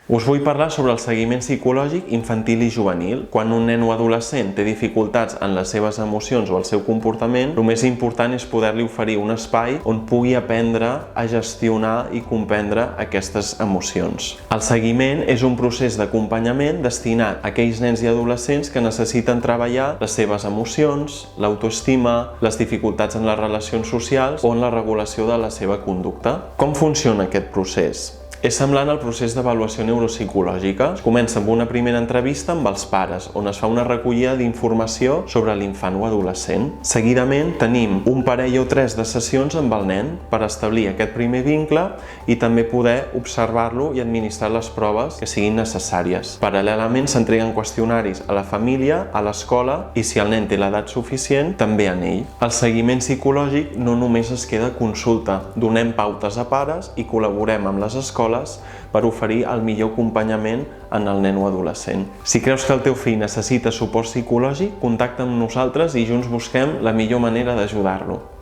Us vull parlar sobre el seguiment psicològic infantil i juvenil. Quan un nen o adolescent té dificultats en les seves emocions o el seu comportament, el més important és poder-li oferir un espai on pugui aprendre a gestionar i comprendre aquestes emocions. El seguiment és un procés d'acompanyament destinat a aquells nens i adolescents que necessiten treballar les seves emocions, l'autoestima, les dificultats en les relacions socials o en la regulació de la seva conducta. Com funciona aquest procés? És semblant al procés d'avaluació neuropsicològica. Es comença amb una primera entrevista amb els pares, on es fa una recollida d'informació sobre l'infant o adolescent. Seguidament tenim un parell o 3 de sessions amb el nen per establir aquest primer vincle i també poder observar-lo i administrar les proves que siguin necessàries. Paral·lelament s'entreguen qüestionaris a la família, a l'escola i, si el nen té l'edat suficient, també en ell. El seguiment psicològic no només es queda a consulta. Donem pautes a pares i col·laborem amb les escoles per oferir el millor acompanyament en el nen o adolescent. Si creus que el teu fill necessita suport psicològic, contacta amb nosaltres i junts busquem la millor manera d'ajudar-lo.